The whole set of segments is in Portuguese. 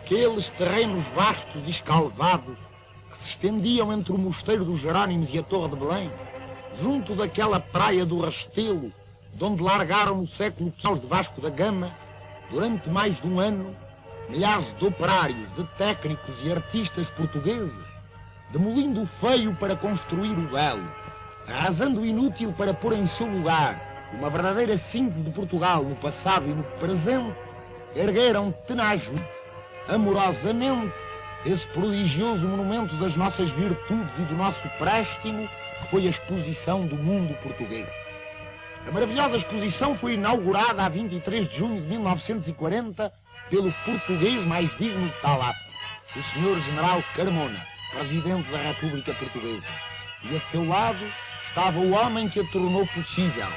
Aqueles terrenos vastos e escalvados que se estendiam entre o Mosteiro dos Jerónimos e a Torre de Belém, junto daquela praia do Restelo, de onde largaram no século XV de Vasco da Gama, durante mais de um ano, milhares de operários, de técnicos e artistas portugueses, demolindo o feio para construir o belo, arrasando o inútil para pôr em seu lugar uma verdadeira síntese de Portugal no passado e no presente, ergueram tenazmente, amorosamente, esse prodigioso monumento das nossas virtudes e do nosso préstimo, que foi a exposição do mundo português. A maravilhosa exposição foi inaugurada a 23 de junho de 1940 pelo português mais digno de tal ato, o Sr. General Carmona, Presidente da República Portuguesa. E a seu lado estava o homem que a tornou possível,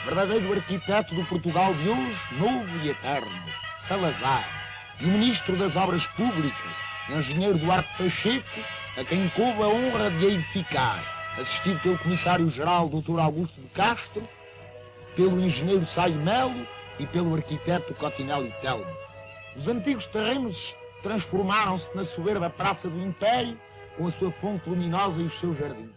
verdadeiro arquiteto do Portugal de hoje, novo e eterno, Salazar, e o Ministro das Obras Públicas, Engenheiro Duarte Pacheco, a quem coube a honra de a edificar, assistido pelo Comissário-Geral Dr. Augusto de Castro, pelo Engenheiro Saio Melo e pelo Arquiteto Cotinelli Telmo. Os antigos terrenos transformaram-se na soberba Praça do Império, com a sua fonte luminosa e os seus jardins.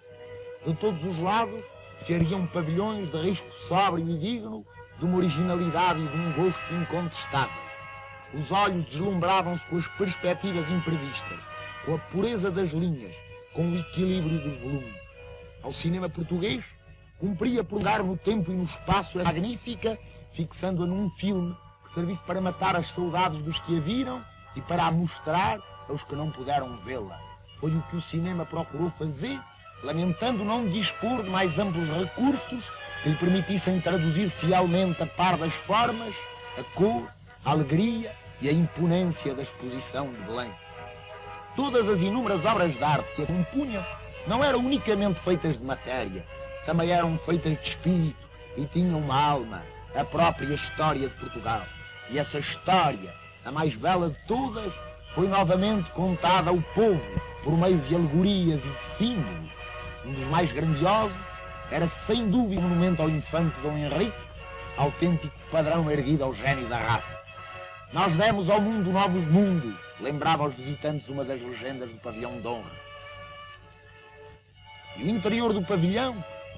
De todos os lados se erguiam pavilhões de risco sóbrio e digno, de uma originalidade e de um gosto incontestável. Os olhos deslumbravam-se com as perspectivas imprevistas, com a pureza das linhas, com o equilíbrio dos volumes. Ao cinema português, cumpria prolongar no tempo e no espaço essa magnífica, fixando-a num filme que servisse para matar as saudades dos que a viram e para a mostrar aos que não puderam vê-la. Foi o que o cinema procurou fazer, lamentando não dispor de mais amplos recursos que lhe permitissem traduzir fielmente a par das formas, a cor, a alegria e a imponência da exposição de Belém. Todas as inúmeras obras de arte que a compunham não eram unicamente feitas de matéria, também eram feitas de espírito e tinham uma alma, a própria história de Portugal. E essa história, a mais bela de todas, foi novamente contada ao povo por meio de alegorias e de símbolos. Um dos mais grandiosos era sem dúvida o monumento ao infante Dom Henrique, autêntico padrão erguido ao gênio da raça. Nós demos ao mundo novos mundos, lembrava aos visitantes uma das legendas do pavilhão de honra. E o interior do pavilhão,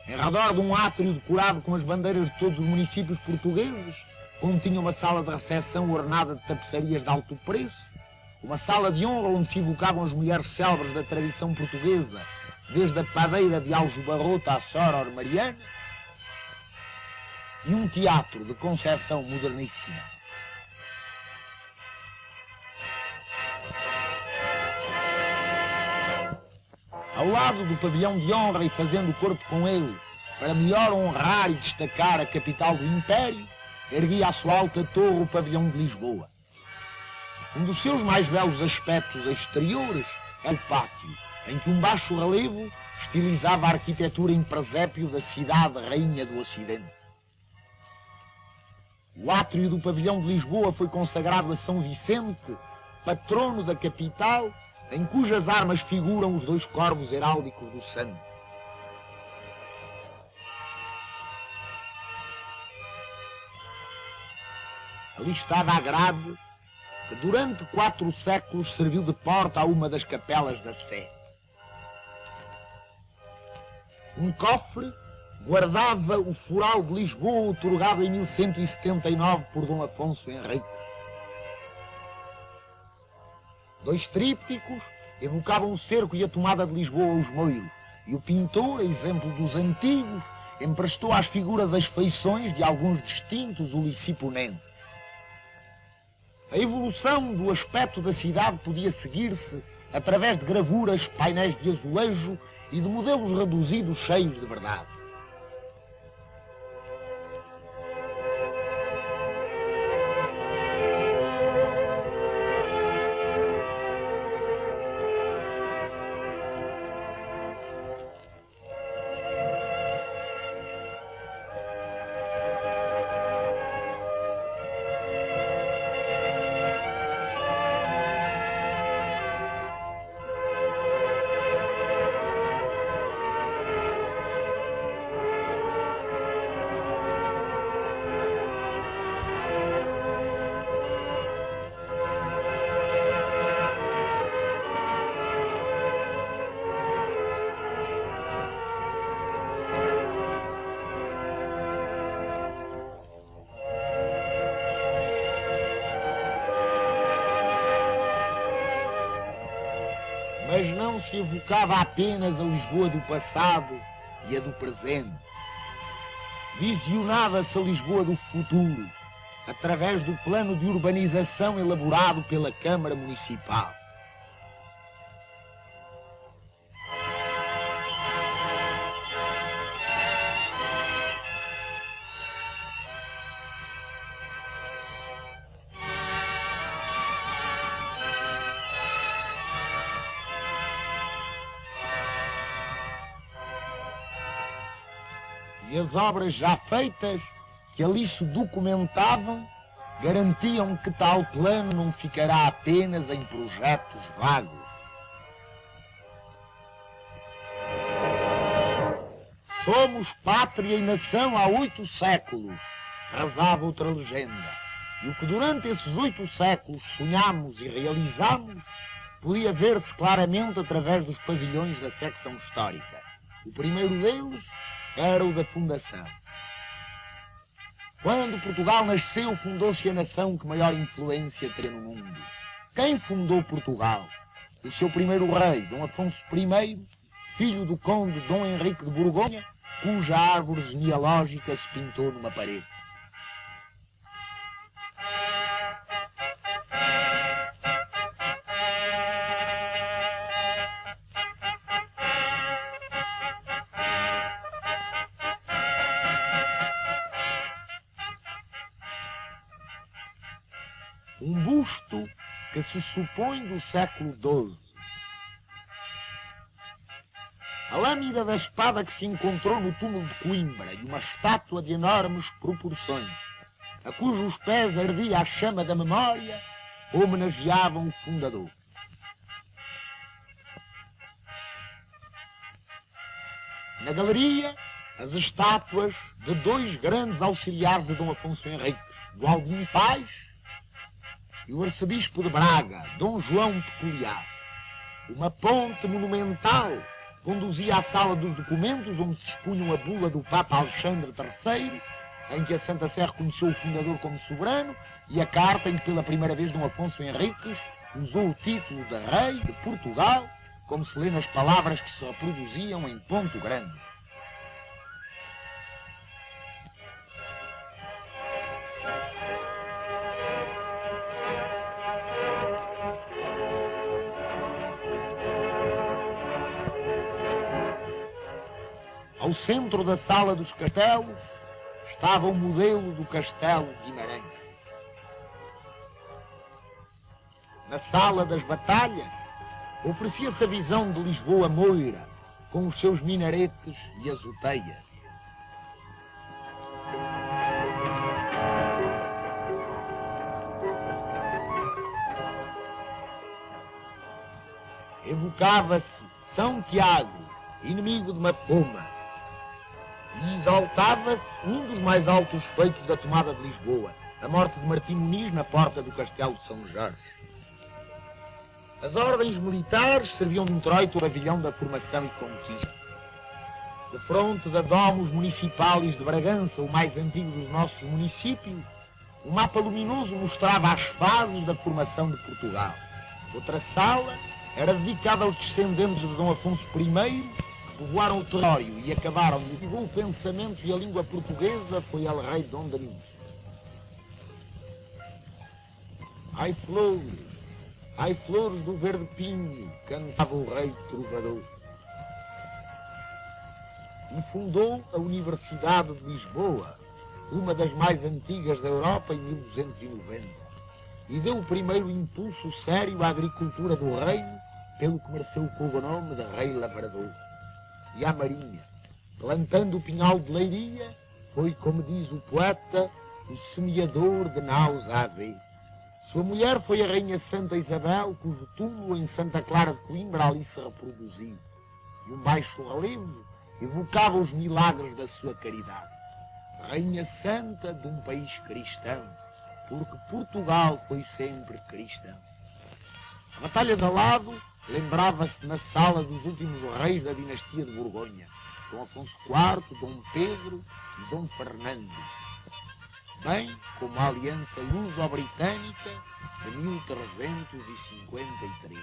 em redor de um átrio decorado com as bandeiras de todos os municípios portugueses, continha uma sala de recepção ornada de tapeçarias de alto preço, uma sala de honra onde se evocavam as mulheres célebres da tradição portuguesa, desde a padeira de Aljubarrota à Soror Mariana, e um teatro de concepção moderníssima. Ao lado do pavilhão de honra e fazendo corpo com ele, para melhor honrar e destacar a capital do Império, erguia à sua alta torre o pavilhão de Lisboa. Um dos seus mais belos aspectos exteriores é o pátio, em que um baixo relevo estilizava a arquitetura em presépio da cidade rainha do Ocidente. O átrio do pavilhão de Lisboa foi consagrado a São Vicente, patrono da capital, em cujas armas figuram os dois corvos heráldicos do santo. Ali estava a grade que durante 4 séculos serviu de porta a uma das capelas da Sé. Um cofre guardava o foral de Lisboa, otorgado em 1179 por Dom Afonso Henriques. 2 trípticos evocavam o cerco e a tomada de Lisboa aos moiros, e o pintor, a exemplo dos antigos, emprestou às figuras as feições de alguns distintos uliciponenses. A evolução do aspecto da cidade podia seguir-se através de gravuras, painéis de azulejo e de modelos reduzidos cheios de verdade. mas não se evocava apenas a Lisboa do passado e a do presente. Visionava-se a Lisboa do futuro, através do plano de urbanização elaborado pela Câmara Municipal. E as obras já feitas, que ali se documentavam, garantiam que tal plano não ficará apenas em projetos vagos. Somos pátria e nação há 8 séculos, rezava outra legenda. E o que durante esses 8 séculos sonhámos e realizámos, podia ver-se claramente através dos pavilhões da secção histórica. O primeiro deles era o da fundação. Quando Portugal nasceu, fundou-se a nação que maior influência teria no mundo. Quem fundou Portugal? O seu primeiro rei, Dom Afonso I, filho do conde Dom Henrique de Borgonha, cuja árvore genealógica se pintou numa parede. Um busto que se supõe do século XII. A lâmina da espada que se encontrou no túmulo de Coimbra e uma estátua de enormes proporções, a cujos pés ardia a chama da memória, homenageavam o fundador. Na galeria, as estátuas de 2 grandes auxiliares de Dom Afonso Henriques, do Aldinho Paz e o arcebispo de Braga, Dom João Peculiar. Uma ponte monumental conduzia à sala dos documentos, onde se expunham a bula do Papa Alexandre III, em que a Santa Sé reconheceu o fundador como soberano, e a carta em que pela primeira vez Dom Afonso Henriques usou o título de Rei de Portugal, como se lê nas palavras que se reproduziam em ponto grande. Ao centro da sala dos castelos estava o modelo do Castelo de Guimarães. Na sala das batalhas oferecia-se a visão de Lisboa Moira, com os seus minaretes e azoteias. Evocava-se São Tiago, inimigo de Mafoma, e exaltava-se um dos mais altos feitos da tomada de Lisboa, a morte de Martim Muniz na porta do Castelo de São Jorge. As ordens militares serviam de introito ao pavilhão da formação e conquista. De fronte da Domus Municipalis de Bragança, o mais antigo dos nossos municípios, o mapa luminoso mostrava as fases da formação de Portugal. Outra sala era dedicada aos descendentes de Dom Afonso I, povoaram o território e acabaram de divulgar o pensamento e a língua portuguesa, foi El Rei Dom Danis. Ai flores do verde pinho, cantava o rei trovador. E fundou a Universidade de Lisboa, uma das mais antigas da Europa, em 1290, e deu o primeiro impulso sério à agricultura do reino, pelo que mereceu o cognome de Rei Lavrador. E à marinha, plantando o pinhal de Leiria, foi, como diz o poeta, o semeador de naus à vez. Sua mulher foi a Rainha Santa Isabel, cujo túmulo em Santa Clara de Coimbra ali se reproduziu, e um baixo relevo evocava os milagres da sua caridade. Rainha Santa de um país cristão, porque Portugal foi sempre cristão. A Batalha de Alado lembrava-se na sala dos últimos reis da dinastia de Borgonha, Dom Afonso IV, Dom Pedro e Dom Fernando, bem como a aliança luso-britânica de 1353.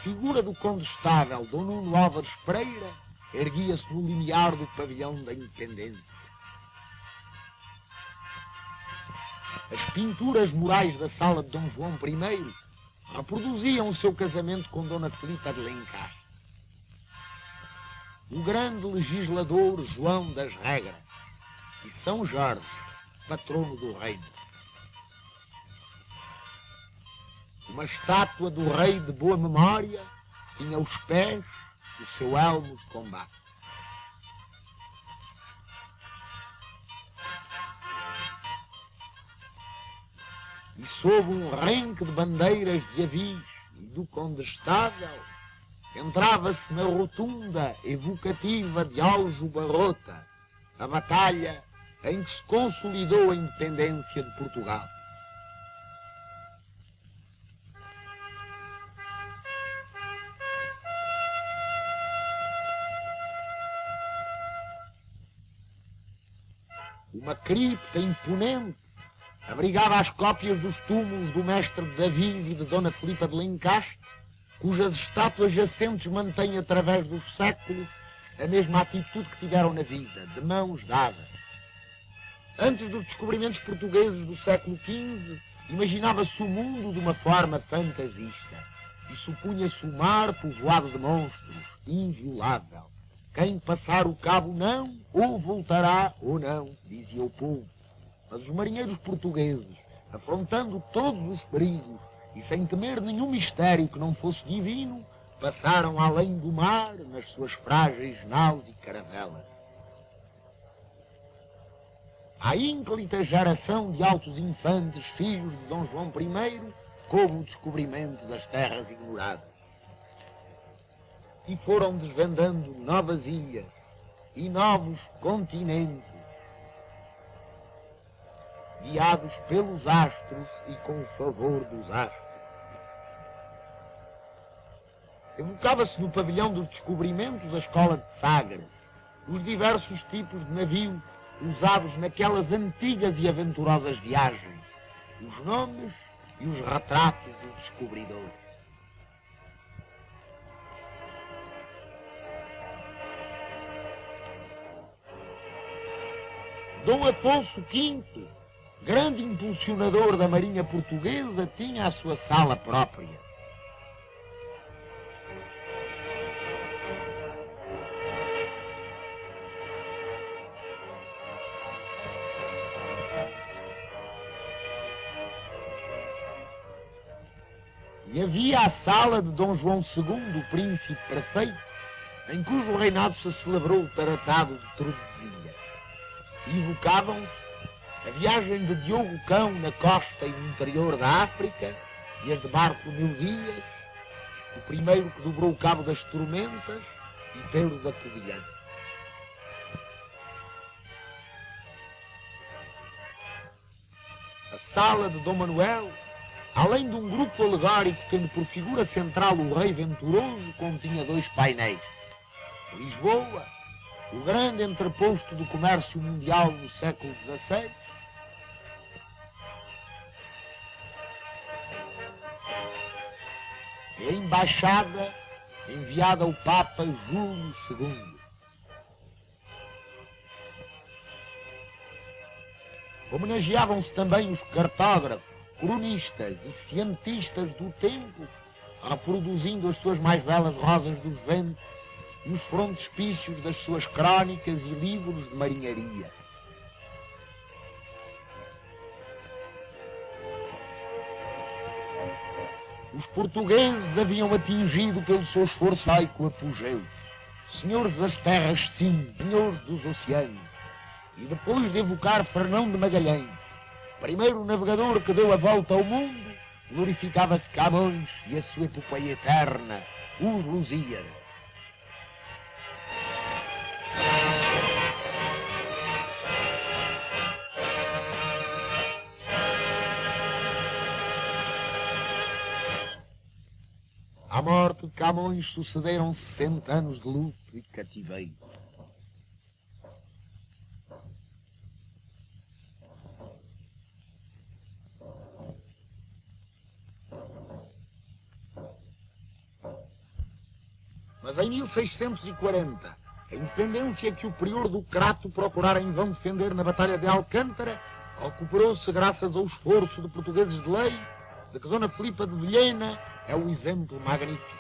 figura do condestável Dom Nuno Álvares Pereira erguia-se no limiar do pavilhão da Independência. As pinturas murais da sala de Dom João I reproduziam o seu casamento com Dona Filipa de Lencastre. O grande legislador João das Regras e São Jorge, patrono do reino. Uma estátua do rei de boa memória tinha aos pés o seu elmo de combate. E sob um renque de bandeiras de avis e do condestável, entrava-se na rotunda evocativa de Aljubarrota, a batalha em que se consolidou a independência de Portugal. Uma cripta imponente abrigava as cópias dos túmulos do mestre de Davis e de Dona Filipa de Lencastre, cujas estátuas jacentes mantêm através dos séculos a mesma atitude que tiveram na vida, de mãos dadas. Antes dos descobrimentos portugueses do século XV, imaginava-se o mundo de uma forma fantasista e supunha-se o mar povoado de monstros, inviolável. Quem passar o cabo não, ou voltará ou não, dizia o povo. Mas os marinheiros portugueses, afrontando todos os perigos e sem temer nenhum mistério que não fosse divino, passaram além do mar nas suas frágeis naus e caravelas. À ínclita geração de altos infantes, filhos de Dom João I, coube o descobrimento das terras ignoradas. E foram desvendando novas ilhas e novos continentes, guiados pelos astros e com o favor dos astros. Evocava-se no pavilhão dos descobrimentos a escola de Sagres, os diversos tipos de navios usados naquelas antigas e aventurosas viagens, os nomes e os retratos dos descobridores. Dom Afonso V, grande impulsionador da marinha portuguesa, tinha a sua sala própria. E havia a sala de Dom João II, o príncipe prefeito, em cujo reinado se celebrou o Tratado de Tordesilhas. E evocavam-se a viagem de Diogo Cão na costa e no interior da África e as de Bartolomeu Dias, o primeiro que dobrou o Cabo das Tormentas e Pedro da Covilhã. A sala de Dom Manuel, além de um grupo alegórico tendo por figura central o rei venturoso, continha 2 painéis. Lisboa, o grande entreposto do comércio mundial no século XVI, e a embaixada enviada ao Papa Júlio II. Homenageavam-se também os cartógrafos, cronistas e cientistas do tempo, reproduzindo as suas mais belas rosas dos ventos e os frontispícios das suas crónicas e livros de marinharia. Os portugueses haviam atingido pelo seu esforço heroico apogeu, senhores das terras sim, senhores dos oceanos, e depois de evocar Fernão de Magalhães, primeiro navegador que deu a volta ao mundo, glorificava-se Camões e a sua epopeia eterna, os Lusíadas. À morte de Camões sucederam 60 anos de luto e cativeiro. Mas em 1640, a independência que o prior do Crato procurara em vão defender na Batalha de Alcântara recuperou-se graças ao esforço de portugueses de lei, de que Dona Filipa de Vilhena é o exemplo magnífico.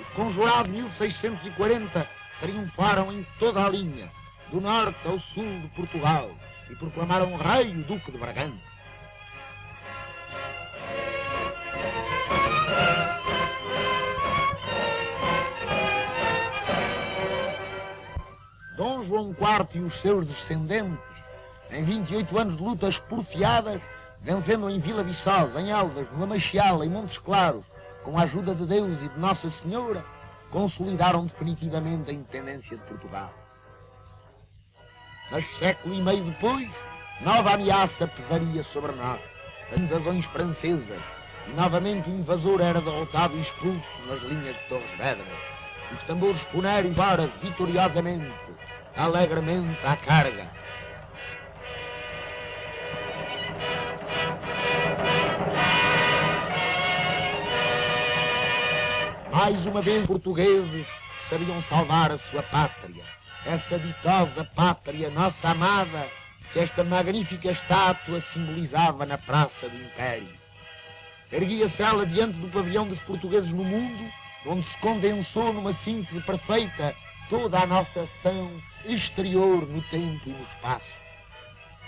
Os conjurados de 1640 triunfaram em toda a linha, do norte ao sul de Portugal, e proclamaram rei o Duque de Bragança. Dom João IV e os seus descendentes, em 28 anos de lutas porfiadas, vencendo em Vila Viçosa, em Elvas, no Lamachial, em Montes Claros, com a ajuda de Deus e de Nossa Senhora, consolidaram definitivamente a independência de Portugal. Mas século e meio depois, nova ameaça pesaria sobre nós, as invasões francesas, e novamente o invasor era derrotado e expulso nas linhas de Torres Vedras. Os tambores funéreos foram vitoriosamente, alegremente à carga. Mais uma vez, portugueses sabiam salvar a sua pátria, essa ditosa pátria, nossa amada, que esta magnífica estátua simbolizava na Praça do Império. Erguia-se ela diante do pavilhão dos portugueses no mundo, onde se condensou numa síntese perfeita toda a nossa ação exterior no tempo e no espaço.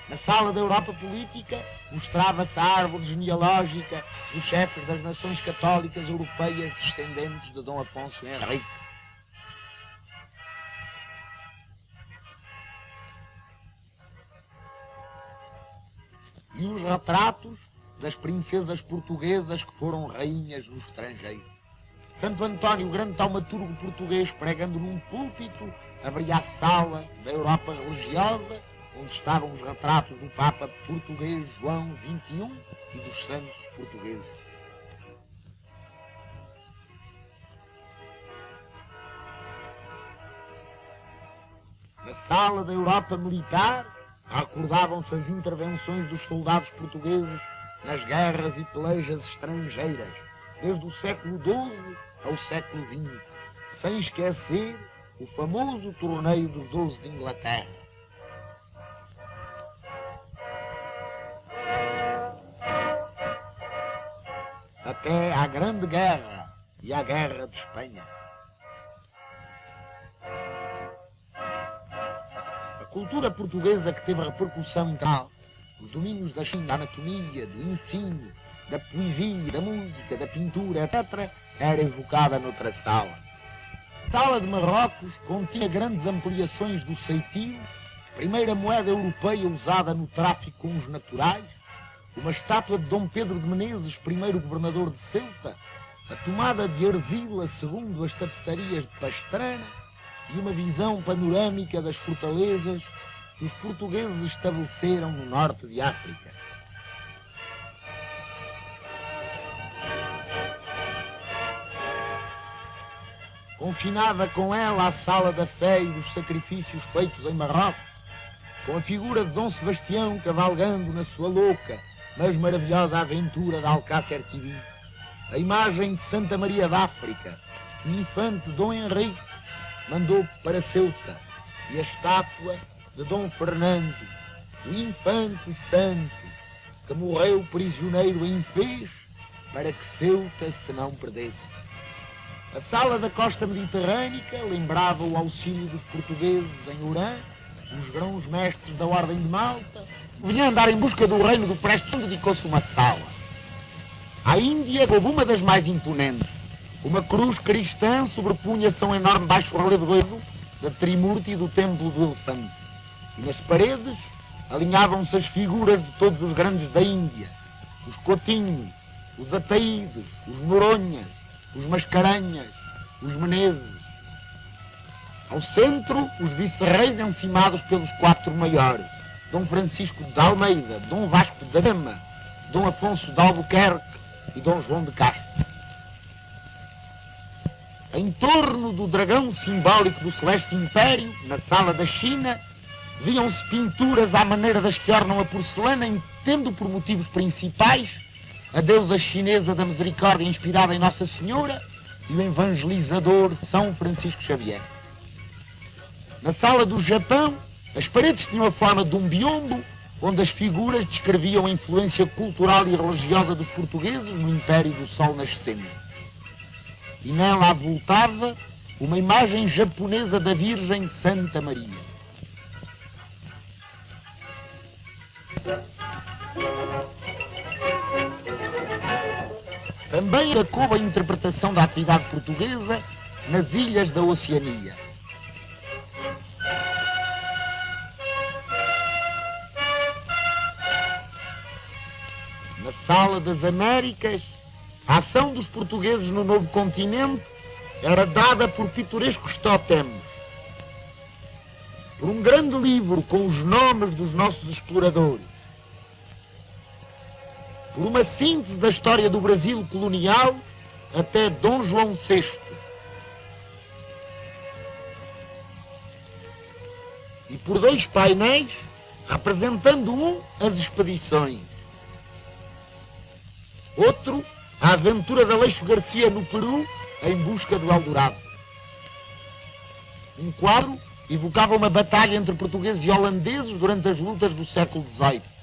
Na sala da Europa Política mostrava-se a árvore genealógica dos chefes das nações católicas europeias descendentes de Dom Afonso Henrique. E os retratos das princesas portuguesas que foram rainhas no estrangeiro. Santo António, o grande taumaturgo português, pregando num púlpito, abria a sala da Europa religiosa, onde estavam os retratos do Papa português João XXI e dos santos portugueses. Na sala da Europa militar, recordavam-se as intervenções dos soldados portugueses nas guerras e pelejas estrangeiras, desde o século XII ao século XX, sem esquecer o famoso torneio dos 12 de Inglaterra. Até à Grande Guerra e à Guerra de Espanha. A cultura portuguesa que teve repercussão internacional, os domínios da anatomia, do ensino, da poesia, da música, da pintura, etc., era evocada noutra sala. A sala de Marrocos continha grandes ampliações do ceitil, primeira moeda europeia usada no tráfico com os naturais, uma estátua de Dom Pedro de Menezes, primeiro governador de Ceuta, a tomada de Arzila segundo as tapeçarias de Pastrana e uma visão panorâmica das fortalezas que os portugueses estabeleceram no norte de África. Confinava com ela a sala da fé e dos sacrifícios feitos em Marrocos, com a figura de Dom Sebastião cavalgando na sua louca, mas maravilhosa aventura de Alcácer Quibir, a imagem de Santa Maria da África, que o infante Dom Henrique mandou para Ceuta, e a estátua de Dom Fernando, o infante santo, que morreu prisioneiro em Fez, para que Ceuta se não perdesse. A sala da costa mediterrânica lembrava o auxílio dos portugueses em Urã, os grãos mestres da Ordem de Malta. Vinha andar em busca do reino do Prestes, onde dedicou-se uma sala. À Índia houve uma das mais imponentes. Uma cruz cristã sobrepunha-se a um enorme baixo relevo da Trimurti do Templo do Elefante. E nas paredes alinhavam-se as figuras de todos os grandes da Índia. Os Cotinhos, os Ataídos, os Noronhas, os Mascarenhas, os Menezes. Ao centro, os vice-reis encimados pelos quatro maiores: Dom Francisco de Almeida, Dom Vasco da Gama, Dom Afonso de Albuquerque e Dom João de Castro. Em torno do dragão simbólico do Celeste Império, na sala da China, viam-se pinturas à maneira das que ornam a porcelana, tendo por motivos principais a deusa chinesa da misericórdia inspirada em Nossa Senhora e o evangelizador São Francisco Xavier. Na sala do Japão, as paredes tinham a forma de um biombo, onde as figuras descreviam a influência cultural e religiosa dos portugueses no Império do Sol Nascente. E nela avultava uma imagem japonesa da Virgem Santa Maria. Também destacou a interpretação da atividade portuguesa nas ilhas da Oceania. Na Sala das Américas, a ação dos portugueses no novo continente era dada por pitorescos tótems, por um grande livro com os nomes dos nossos exploradores, por uma síntese da história do Brasil colonial até Dom João VI. E por dois painéis, representando as expedições, outro, a aventura de Aleixo Garcia no Peru em busca do Eldorado. Um quadro evocava uma batalha entre portugueses e holandeses durante as lutas do século XVIII.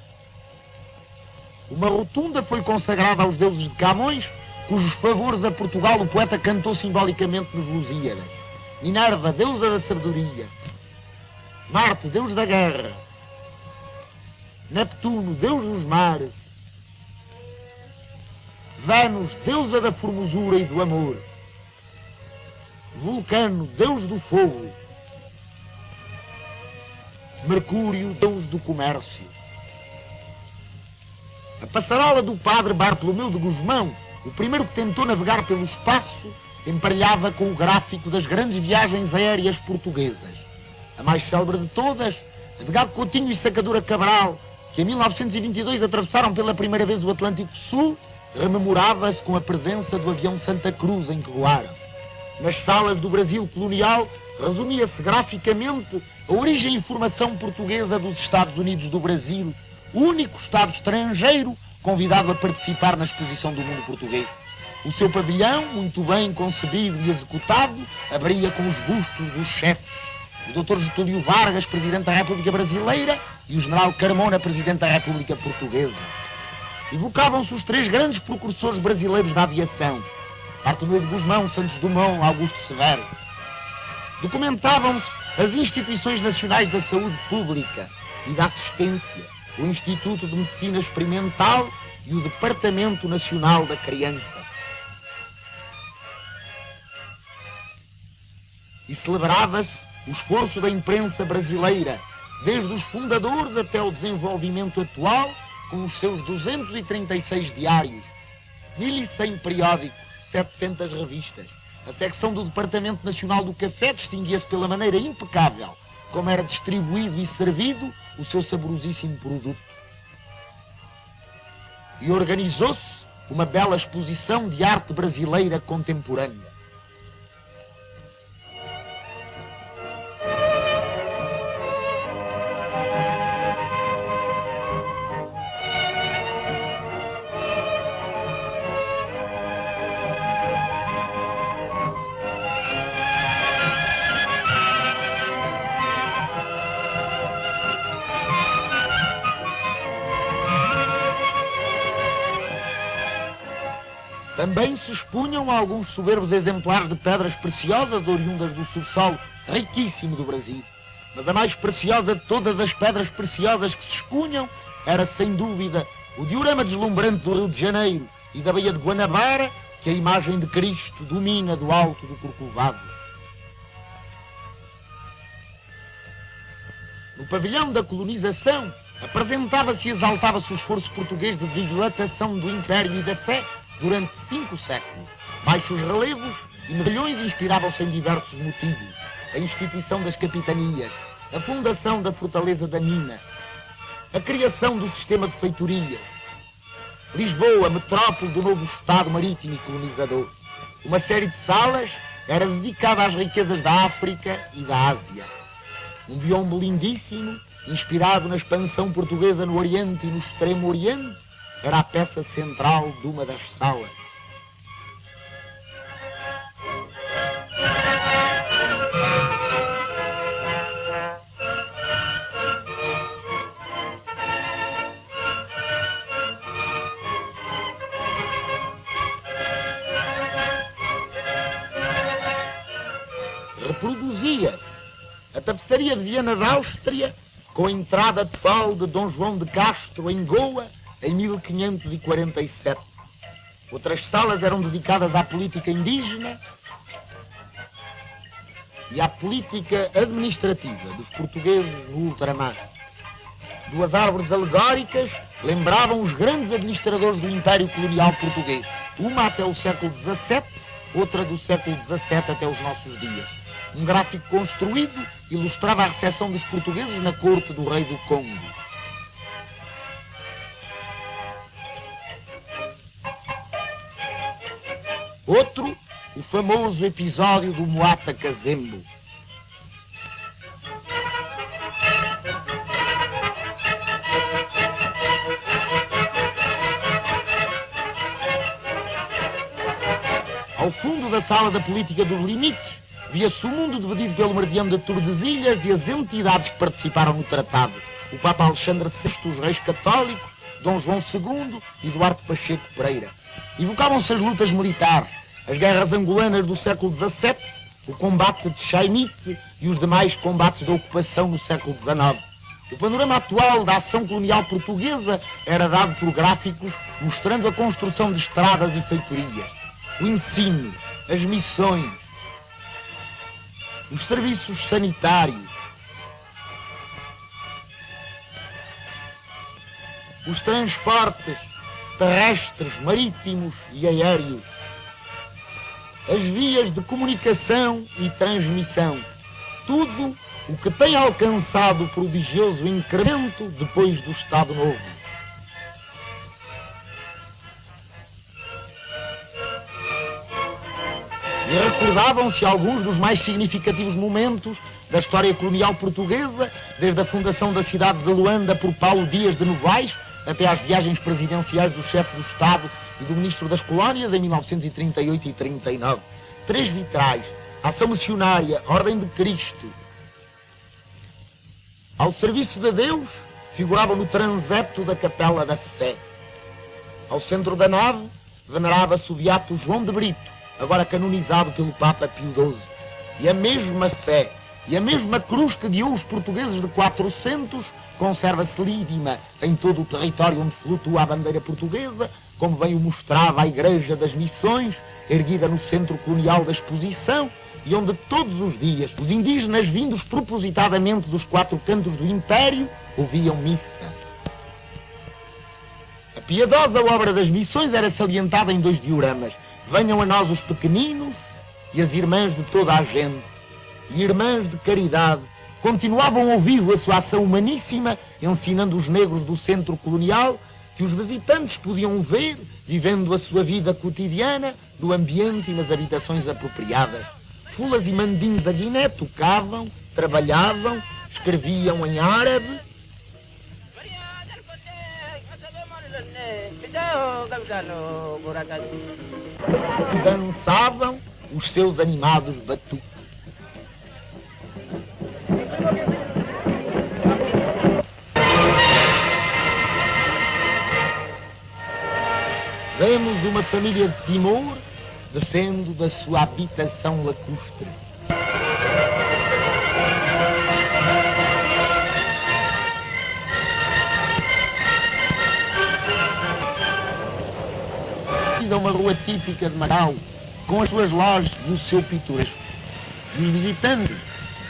Uma rotunda foi consagrada aos deuses de Camões, cujos favores a Portugal o poeta cantou simbolicamente nos Lusíadas. Minerva, deusa da sabedoria. Marte, deus da guerra. Neptuno, deus dos mares. Vênus, deusa da formosura e do amor. Vulcano, deus do fogo. Mercúrio, deus do comércio. A passarela do padre Bartolomeu de Gusmão, o primeiro que tentou navegar pelo espaço, emparelhava com o gráfico das grandes viagens aéreas portuguesas. A mais célebre de todas, a de Gago Coutinho e Sacadura Cabral, que em 1922 atravessaram pela primeira vez o Atlântico Sul, rememorava-se com a presença do avião Santa Cruz em que voaram. Nas salas do Brasil colonial, resumia-se graficamente a origem e formação portuguesa dos Estados Unidos do Brasil, o único Estado estrangeiro convidado a participar na exposição do mundo português. O seu pavilhão, muito bem concebido e executado, abria com os bustos dos chefes, o Dr. Getúlio Vargas, Presidente da República Brasileira, e o General Carmona, Presidente da República Portuguesa. Evocavam-se os três grandes precursores brasileiros da aviação, Bartolomeu de Gusmão, Santos Dumont, Augusto Severo. Documentavam-se as instituições nacionais da saúde pública e da assistência, o Instituto de Medicina Experimental e o Departamento Nacional da Criança. E celebrava-se o esforço da imprensa brasileira, desde os fundadores até o desenvolvimento atual, com os seus 236 diários, 1.100 periódicos, 700 revistas. A secção do Departamento Nacional do Café distinguia-se pela maneira impecável como era distribuído e servido o seu saborosíssimo produto. E organizou-se uma bela exposição de arte brasileira contemporânea. Também se expunham alguns soberbos exemplares de pedras preciosas oriundas do subsolo riquíssimo do Brasil. Mas a mais preciosa de todas as pedras preciosas que se expunham era, sem dúvida, o diorama deslumbrante do Rio de Janeiro e da Baía de Guanabara, que a imagem de Cristo domina do alto do Corcovado. No pavilhão da colonização, apresentava-se e exaltava-se o esforço português de dilatação do Império e da fé durante 5 séculos. Baixos relevos e medalhões inspiravam-se em diversos motivos. A instituição das capitanias, a fundação da fortaleza da mina, a criação do sistema de feitorias, Lisboa, metrópole do novo Estado marítimo e colonizador. Uma série de salas era dedicada às riquezas da África e da Ásia. Um biombo lindíssimo, inspirado na expansão portuguesa no Oriente e no Extremo Oriente, era a peça central de uma das salas. reproduzia a tapeçaria de Viena da Áustria com a entrada de pau de Dom João de Castro em Goa em 1547. Outras salas eram dedicadas à política indígena e à política administrativa dos portugueses no ultramar. Duas árvores alegóricas lembravam os grandes administradores do Império Colonial Português, uma até o século XVII, outra do século XVII até os nossos dias. Um gráfico construído ilustrava a recepção dos portugueses na corte do rei do Congo. Outro, o famoso episódio do Moata Kazembo. Ao fundo da sala da política dos limites, via-se o mundo dividido pelo meridiano de Tordesilhas e as entidades que participaram no tratado. O Papa Alexandre VI, os reis católicos, Dom João II e Duarte Pacheco Pereira. Evocavam-se as lutas militares, as guerras angolanas do século XVII, o combate de Chaimite e os demais combates da ocupação no século XIX. O panorama atual da ação colonial portuguesa era dado por gráficos mostrando a construção de estradas e feitorias, o ensino, as missões, os serviços sanitários, os transportes terrestres, marítimos e aéreos, as vias de comunicação e transmissão, tudo o que tem alcançado o prodigioso incremento depois do Estado Novo. E recordavam-se alguns dos mais significativos momentos da história colonial portuguesa, desde a fundação da cidade de Luanda por Paulo Dias de Novaes, até às viagens presidenciais do chefe do Estado e do Ministro das Colónias em 1938 e 39. 3 vitrais, ação missionária, Ordem de Cristo. Ao serviço de Deus, figuravam no transepto da Capela da Fé. Ao centro da nave, venerava-se o beato João de Brito, agora canonizado pelo Papa Pio XII. E a mesma fé, e a mesma cruz que guiou os portugueses de 400, conserva-se lídima em todo o território onde flutua a bandeira portuguesa, como bem o mostrava a Igreja das Missões, erguida no centro colonial da exposição, e onde todos os dias os indígenas vindos propositadamente dos 4 cantos do Império ouviam missa. A piedosa obra das missões era salientada em 2 dioramas: venham a nós os pequeninos e as irmãs de toda a gente, e irmãs de caridade, continuavam ao vivo a sua ação humaníssima, ensinando os negros do centro colonial que os visitantes podiam ver, vivendo a sua vida cotidiana, no ambiente e nas habitações apropriadas. Fulas e mandins da Guiné tocavam, trabalhavam, escreviam em árabe e dançavam os seus animados batuques. Vemos uma família de Timor descendo da sua habitação lacustre. A uma rua típica de Macau, com as suas lojas e o seu pitoresco. E os visitantes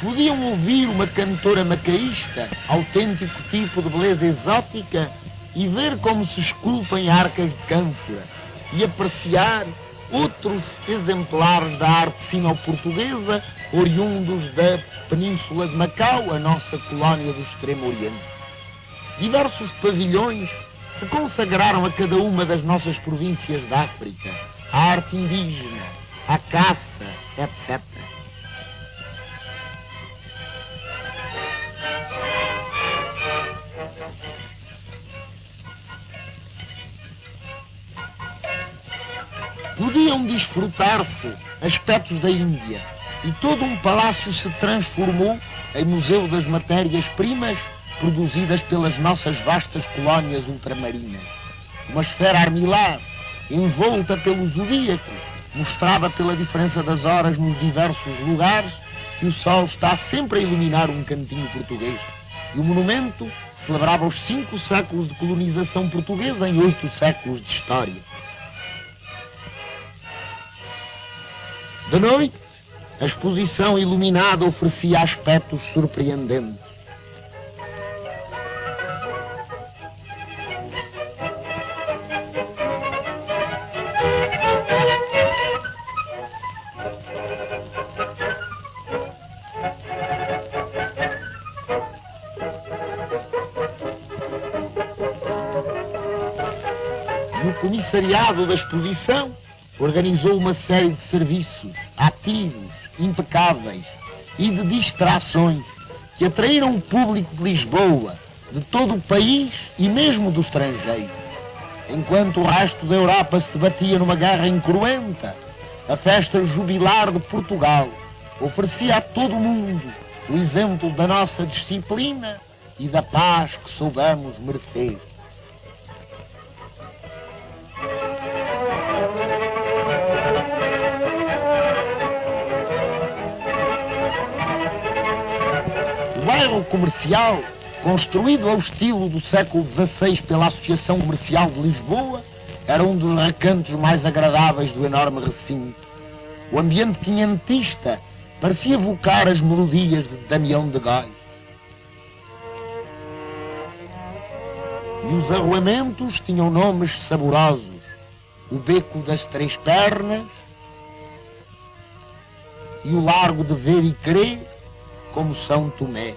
podiam ouvir uma cantora macaísta, autêntico tipo de beleza exótica, e ver como se esculpem arcas de cânfora, e apreciar outros exemplares da arte sino-portuguesa, oriundos da Península de Macau, a nossa colónia do Extremo Oriente. Diversos pavilhões se consagraram a cada uma das nossas províncias da África, à arte indígena, à caça, etc. Podiam desfrutar-se aspectos da Índia, e todo um palácio se transformou em museu das matérias-primas produzidas pelas nossas vastas colónias ultramarinas. Uma esfera armilar, envolta pelo zodíaco, mostrava pela diferença das horas nos diversos lugares que o sol está sempre a iluminar um cantinho português. E o monumento celebrava os 5 séculos de colonização portuguesa em 8 séculos de história. De noite, a exposição iluminada oferecia aspectos surpreendentes. E o comissariado da exposição organizou uma série de serviços ativos, impecáveis e de distrações que atraíram o público de Lisboa, de todo o país e mesmo do estrangeiro. Enquanto o resto da Europa se debatia numa guerra incruenta, a festa jubilar de Portugal oferecia a todo o mundo o exemplo da nossa disciplina e da paz que soubemos merecer. O bairro comercial, construído ao estilo do século XVI pela Associação Comercial de Lisboa, era um dos recantos mais agradáveis do enorme recinto. O ambiente quinhentista parecia evocar as melodias de Damião de Góis. E os arruamentos tinham nomes saborosos: o Beco das Três Pernas e o Largo de Ver e Crer, como São Tomé.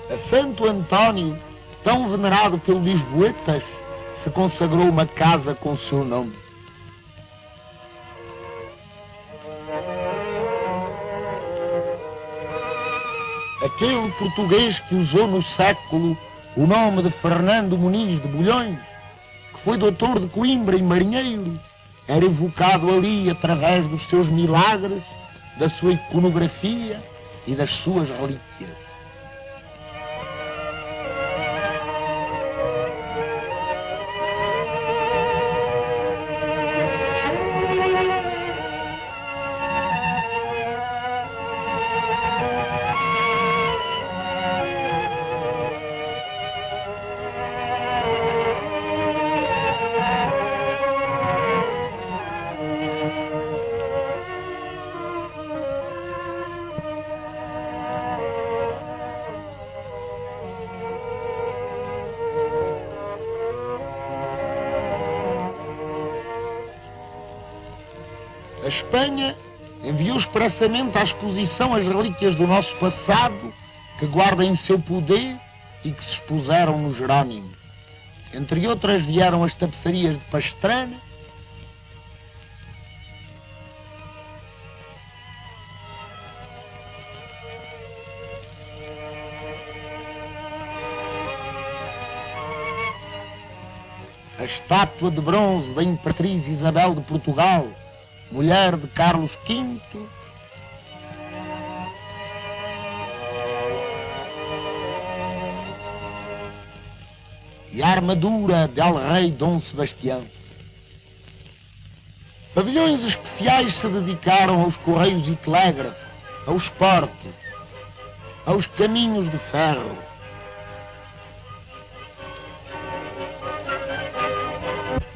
A Santo António, tão venerado pelos lisboetas, se consagrou uma casa com seu nome. Aquele português que usou no século o nome de Fernando Muniz de Bulhões, que foi doutor de Coimbra e marinheiro, era evocado ali através dos seus milagres, da sua iconografia e das suas relíquias. A Espanha enviou expressamente à exposição as relíquias do nosso passado que guarda em seu poder e que se expuseram nos Jerónimos. Entre outras vieram as tapeçarias de Pastrana, a estátua de bronze da Imperatriz Isabel de Portugal, mulher de Carlos V, e a armadura del rei Dom Sebastião. Pavilhões especiais se dedicaram aos correios e telégrafos, aos portos, aos caminhos de ferro.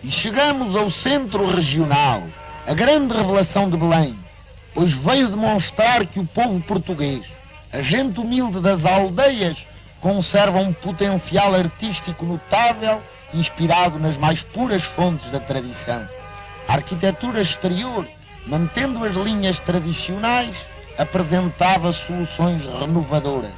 E chegamos ao centro regional, a grande revelação de Belém, pois veio demonstrar que o povo português, a gente humilde das aldeias, conserva um potencial artístico notável, inspirado nas mais puras fontes da tradição. A arquitetura exterior, mantendo as linhas tradicionais, apresentava soluções renovadoras.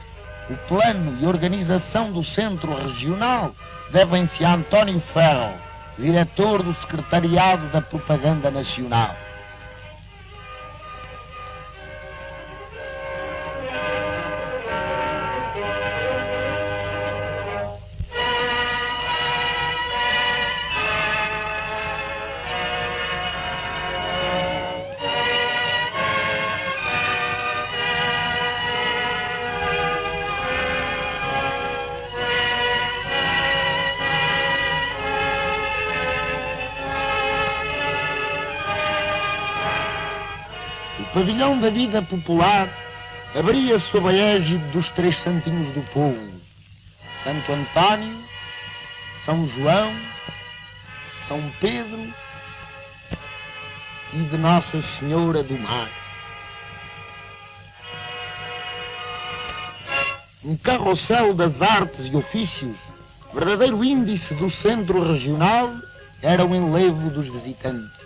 O plano e organização do centro regional devem-se a António Ferro, diretor do Secretariado da Propaganda Nacional. pavilhão da vida popular abria-se sob a égide dos três santinhos do povo: Santo António, São João, São Pedro e de Nossa Senhora do Mar. Um carrossel das artes e ofícios, verdadeiro índice do centro regional, era o enlevo dos visitantes.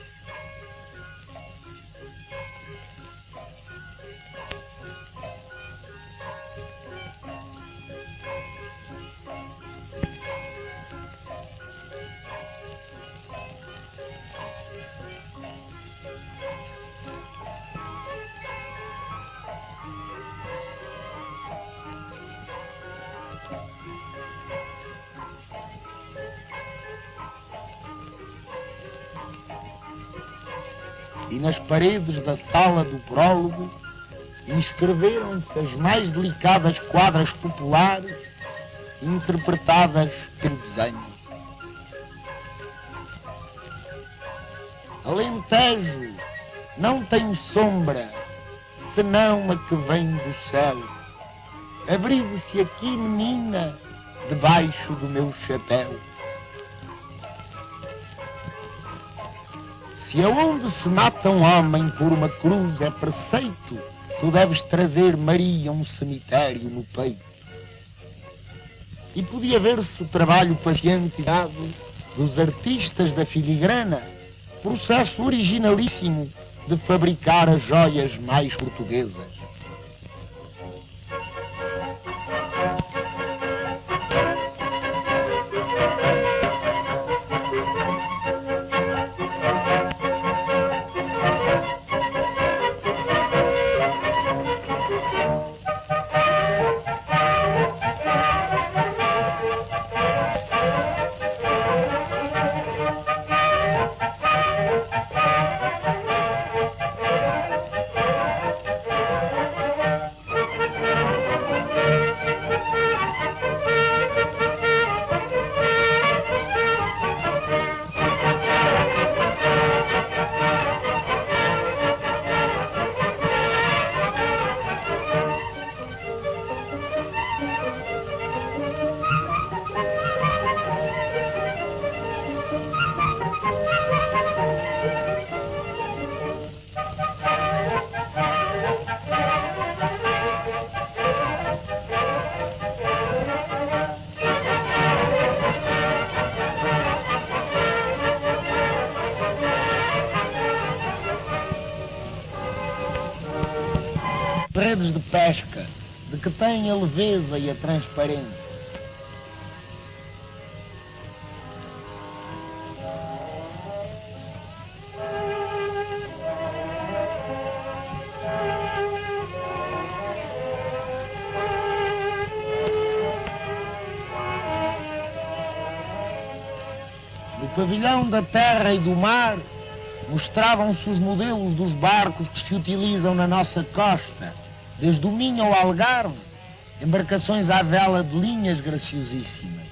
E nas paredes da sala do prólogo inscreveram-se as mais delicadas quadras populares interpretadas pelo desenho. Alentejo não tem sombra senão a que vem do céu. Abrigue-se aqui, menina, debaixo do meu chapéu. Se aonde se mata um homem por uma cruz é preceito, tu deves trazer Maria um cemitério no peito. E podia ver-se o trabalho paciente e dado dos artistas da filigrana, processo originalíssimo de fabricar as joias mais portuguesas. Redes de pesca, de que têm a leveza e a transparência. No pavilhão da terra e do mar, mostravam-se os modelos dos barcos que se utilizam na nossa costa, desde o Minho ao Algarve, embarcações à vela de linhas graciosíssimas.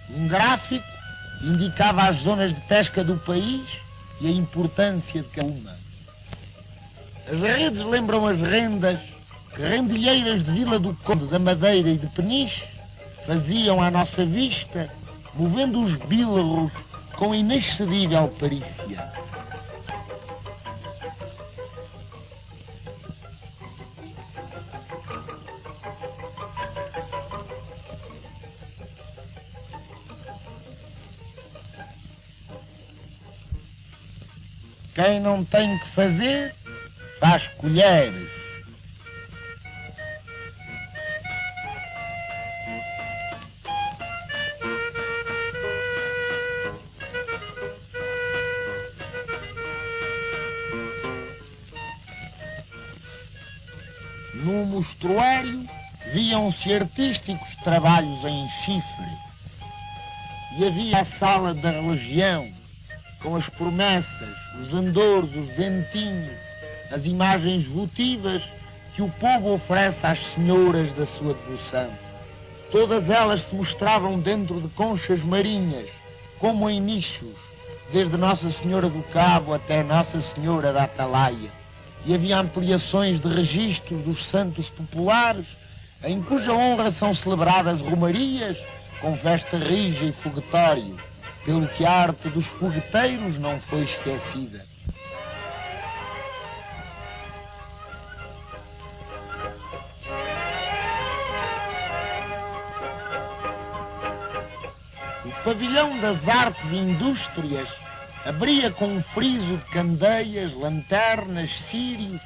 Um gráfico indicava as zonas de pesca do país e a importância de cada uma. As redes lembram as rendas que rendilheiras de Vila do Conde, da Madeira e de Peniche faziam à nossa vista, movendo os bílaros com inexcedível perícia. Quem não tem que fazer, faz colheres. No mostruário viam-se artísticos trabalhos em chifre. E havia a sala da religião, com as promessas, os andouros, os dentinhos, as imagens votivas que o povo oferece às senhoras da sua devoção. Todas elas se mostravam dentro de conchas marinhas, como em nichos, desde Nossa Senhora do Cabo até Nossa Senhora da Atalaia. E havia ampliações de registros dos santos populares, em cuja honra são celebradas romarias, com festa rija e foguetório, pelo que a arte dos fogueteiros não foi esquecida. O pavilhão das artes e indústrias abria com um friso de candeias, lanternas, círios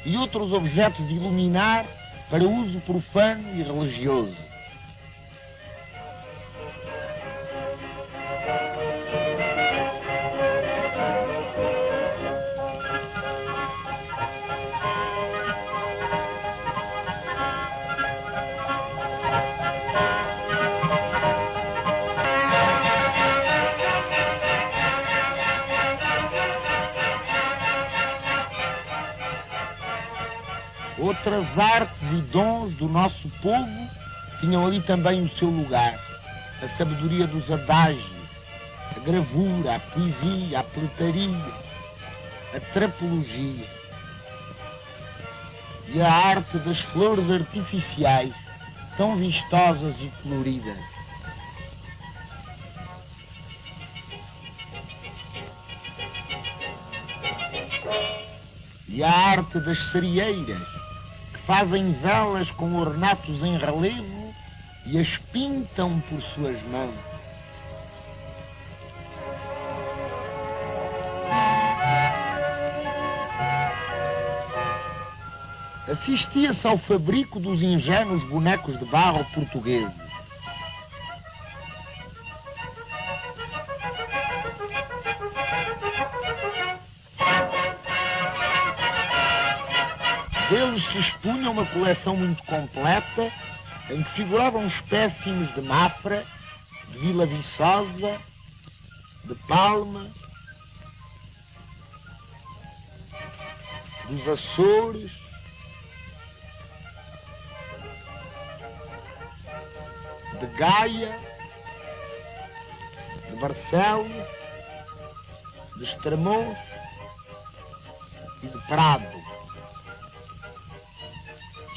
e outros objetos de iluminar para uso profano e religioso. Outras artes e dons do nosso povo tinham ali também o seu lugar. A sabedoria dos adágios, a gravura, a poesia, a peletaria, a trapologia e a arte das flores artificiais, tão vistosas e coloridas. E a arte das cereeiras, fazem velas com ornatos em relevo e as pintam por suas mãos. Assistia-se ao fabrico dos ingênuos bonecos de barro portugueses. Deles se expunha uma coleção muito completa, em que figuravam espécimes de Mafra, de Vila Viçosa, de Palma, dos Açores, de Gaia, de Barcelos, de Estremoz e de Prado.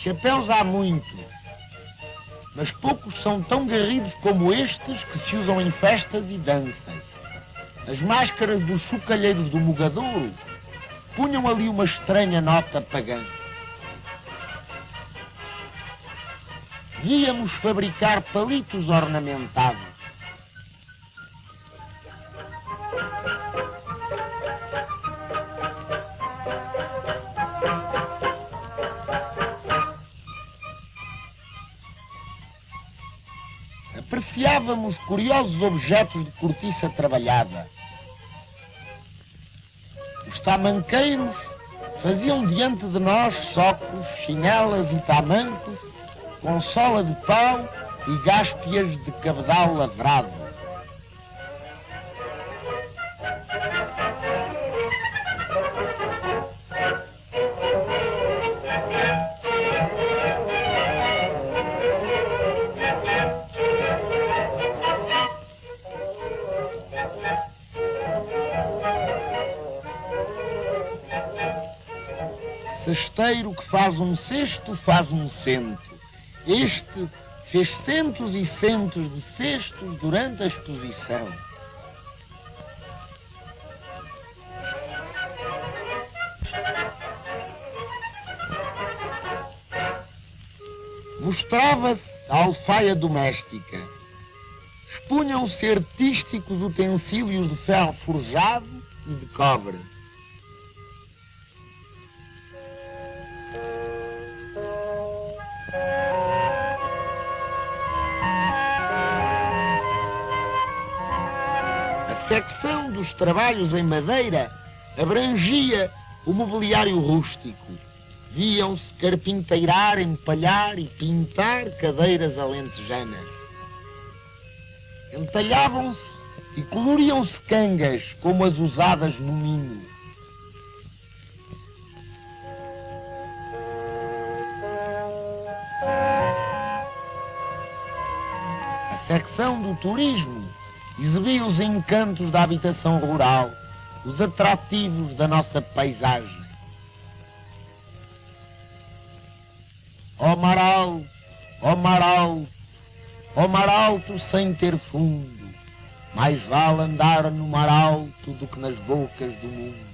Chapéus há muito, mas poucos são tão garridos como estes que se usam em festas e danças. As máscaras dos chocalheiros do Mogadouro punham ali uma estranha nota pagã. Víamos fabricar palitos ornamentados. Apreciávamos curiosos objetos de cortiça trabalhada. Os tamanqueiros faziam diante de nós socos, chinelas e tamancos com sola de pau e gáspias de cabedal lavrado. Cesteiro que faz um cesto, faz um cento. Este fez centos e centos de cestos durante a exposição. Mostrava-se a alfaia doméstica. Expunham-se artísticos utensílios de ferro forjado e de cobre. A secção dos trabalhos em madeira abrangia o mobiliário rústico. Viam-se carpinteirar, empalhar e pintar cadeiras alentejanas. Entalhavam-se e coloriam-se cangas como as usadas no Minho. A secção do turismo exibia os encantos da habitação rural, os atrativos da nossa paisagem. Ó mar alto, ó mar alto, ó mar alto sem ter fundo, mais vale andar no mar alto do que nas bocas do mundo.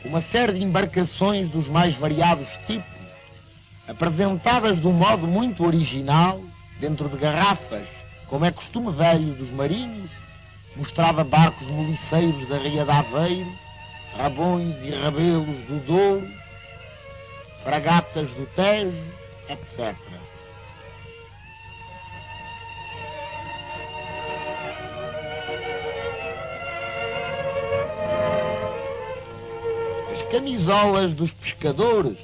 Uma série de embarcações dos mais variados tipos, apresentadas de um modo muito original, dentro de garrafas, como é costume velho dos marinhos, mostrava barcos moliceiros da Ria de Aveiro, rabões e rabelos do Douro, fragatas do Tejo, etc. As camisolas dos pescadores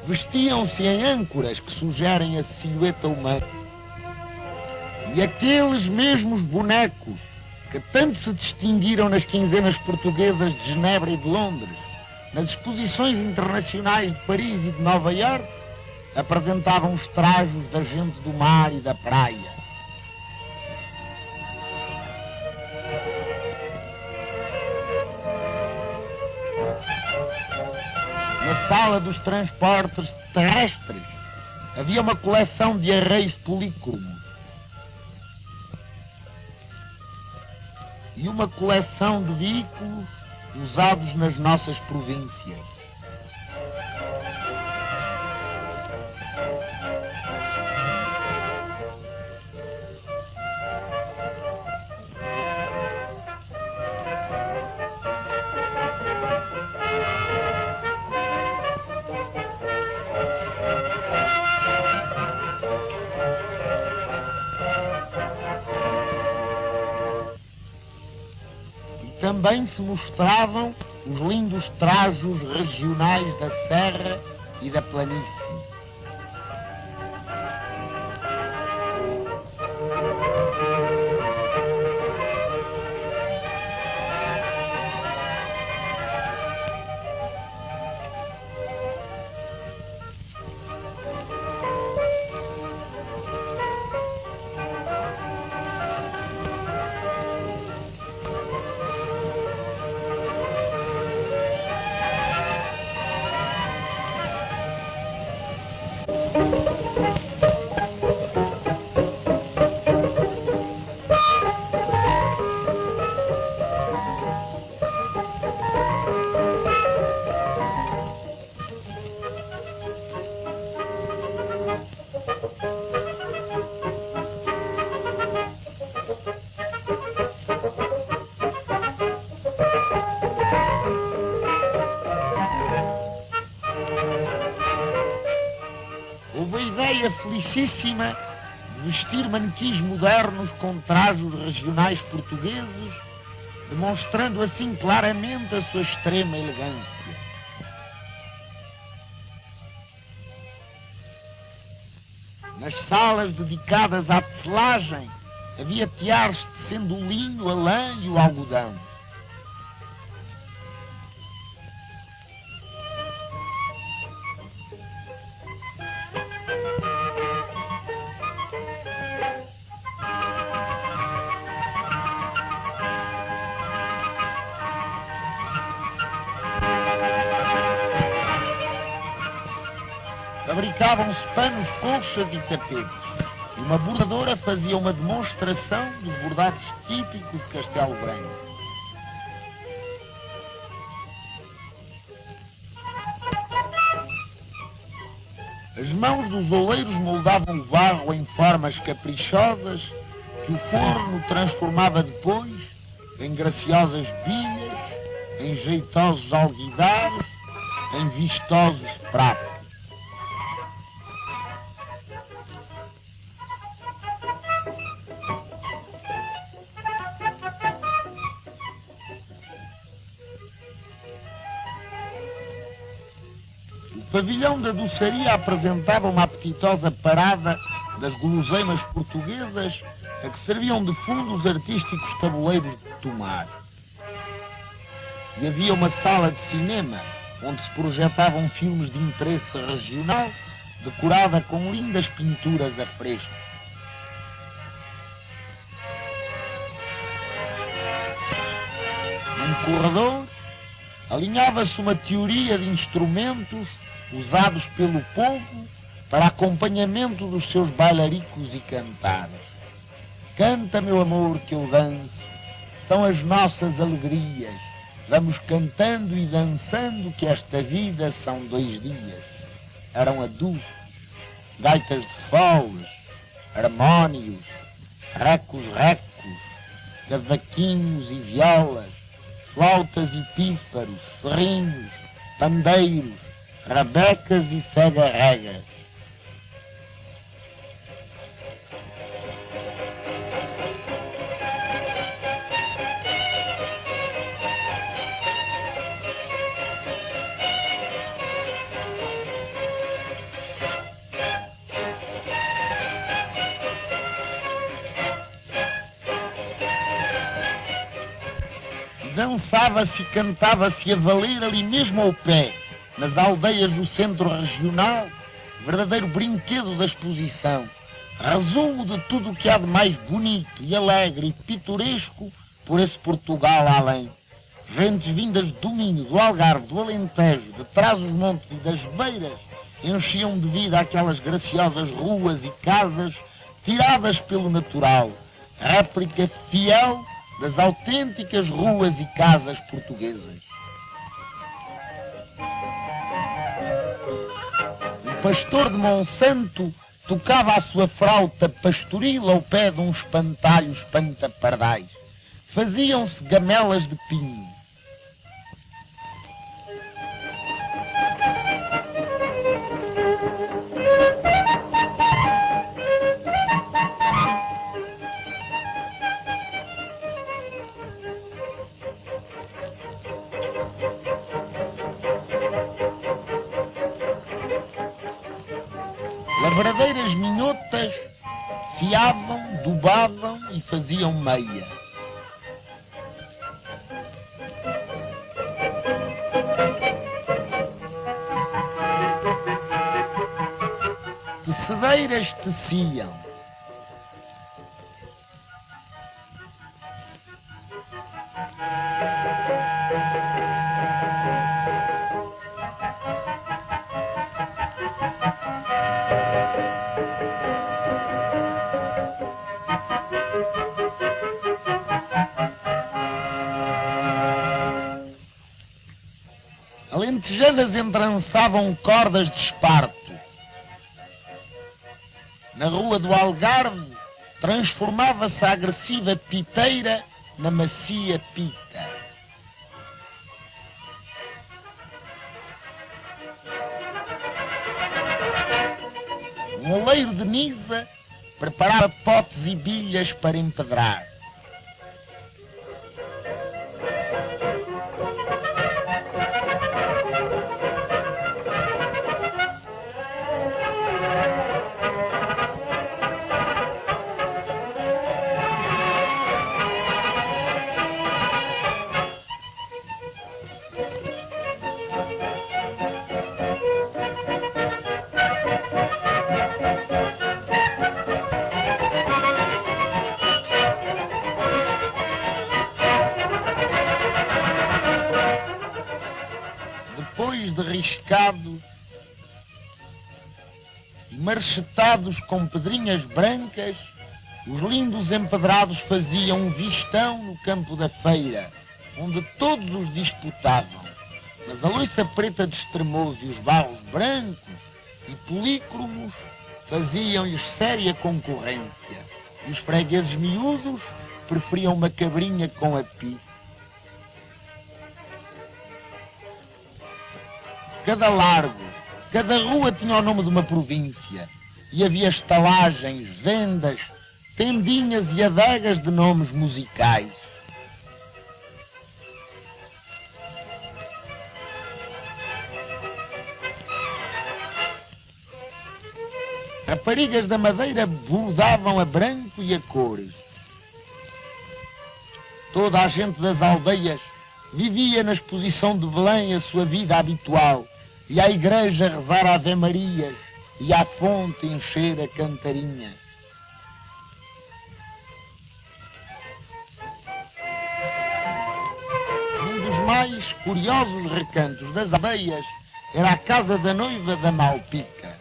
vestiam-se em âncoras que sugerem a silhueta humana. E aqueles mesmos bonecos que tanto se distinguiram nas quinzenas portuguesas de Genebra e de Londres, nas exposições internacionais de Paris e de Nova Iorque, apresentavam os trajos da gente do mar e da praia. Na sala dos transportes terrestres havia uma coleção de arreios polícromos e uma coleção de veículos usados nas nossas províncias. Também se mostravam os lindos trajos regionais da serra e da planície. Houve a ideia felicíssima de vestir manequins modernos com trajos regionais portugueses, demonstrando assim claramente a sua extrema elegância. Nas salas dedicadas à tecelagem havia teares tecendo o linho, a lã e o algodão. Fabricavam-se panos, colchas e tapetes, e uma bordadora fazia uma demonstração dos bordados típicos de Castelo Branco. As mãos dos oleiros moldavam o barro em formas caprichosas que o forno transformava depois em graciosas bilhas, em jeitosos alguidares, em vistosos pratos. O pavilhão da doçaria apresentava uma apetitosa parada das guloseimas portuguesas a que serviam de fundo os artísticos tabuleiros de Tomar. E havia uma sala de cinema onde se projetavam filmes de interesse regional, decorada com lindas pinturas a fresco. Num corredor, alinhava-se uma teoria de instrumentos usados pelo povo para acompanhamento dos seus bailaricos e cantadas. Canta, meu amor, que eu danço, são as nossas alegrias. Vamos cantando e dançando que esta vida são 2 dias. Eram adultos, gaitas de foles, harmónios, recos, cavaquinhos e violas, flautas e pífaros, ferrinhos, pandeiros, rabecas e cega-regas. Dançava-se e cantava-se a valer ali mesmo ao pé, nas aldeias do centro regional, verdadeiro brinquedo da exposição, resumo de tudo o que há de mais bonito e alegre e pitoresco por esse Portugal além. Gentes vindas do Minho, do Algarve, do Alentejo, de Trás-os-Montes e das Beiras, enchiam de vida aquelas graciosas ruas e casas tiradas pelo natural, réplica fiel das autênticas ruas e casas portuguesas. O pastor de Monsanto tocava a sua flauta pastoril ao pé de um espantalho espantapardais. Faziam-se gamelas de pinho. Lavradeiras minhotas fiavam, dobavam e faziam meia. Tecedeiras teciam. Alentejanas entrançavam cordas de esparto. Na rua do Algarve transformava-se a agressiva piteira na macia pita. Um oleiro de Nisa preparava potes e bilhas para empedrar. Depois de riscados e marchetados com pedrinhas brancas, os lindos empedrados faziam um vistão no campo da feira, onde todos os disputavam. Mas a louça preta de Estremoso e os barros brancos e polícromos faziam-lhes séria concorrência, e os fregueses miúdos preferiam uma cabrinha com api. Cada largo, cada rua tinha o nome de uma província, e havia estalagens, vendas, tendinhas e adegas de nomes musicais. A raparigas da Madeira bordavam a branco e a cores. Toda a gente das aldeias vivia na exposição de Belém a sua vida habitual, e à igreja rezar ave-marias e à fonte encher a cantarinha. Um dos mais curiosos recantos das aldeias era a casa da noiva da Malpica.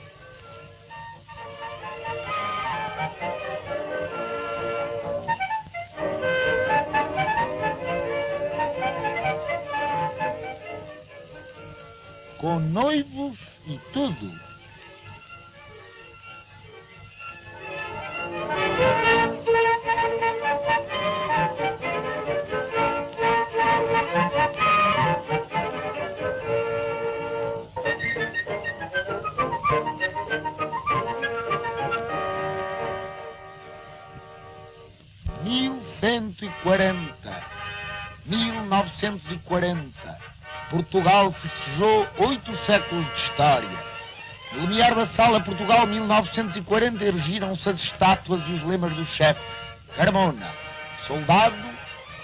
Com noivos e tudo. (1940) Portugal festejou 8 séculos de história. No limiar da Sala Portugal 1940 erigiram-se as estátuas e os lemas dos chefes. Carmona, soldado,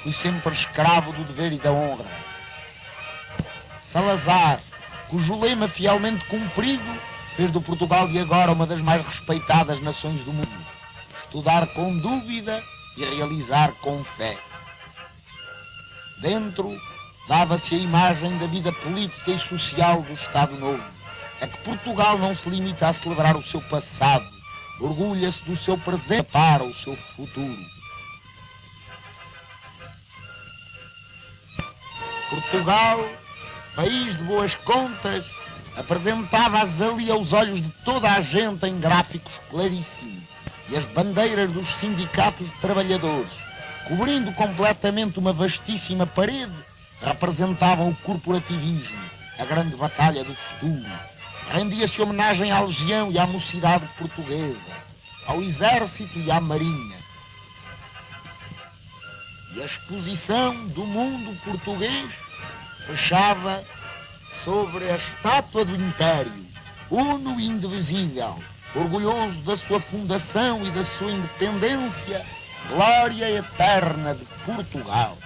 fui sempre escravo do dever e da honra. Salazar, cujo lema fielmente cumprido fez do Portugal de agora uma das mais respeitadas nações do mundo. Estudar com dúvida e realizar com fé. Dentro dava-se a imagem da vida política e social do Estado Novo. É que Portugal não se limita a celebrar o seu passado, orgulha-se do seu presente para o seu futuro. Portugal, país de boas contas, apresentava-as ali aos olhos de toda a gente em gráficos claríssimos, e as bandeiras dos sindicatos de trabalhadores, cobrindo completamente uma vastíssima parede, representavam o corporativismo, a grande batalha do futuro. Rendia-se homenagem à legião e à mocidade portuguesa, ao exército e à marinha. E a exposição do mundo português fechava sobre a estátua do Império, uno e indivisível, orgulhoso da sua fundação e da sua independência, glória eterna de Portugal.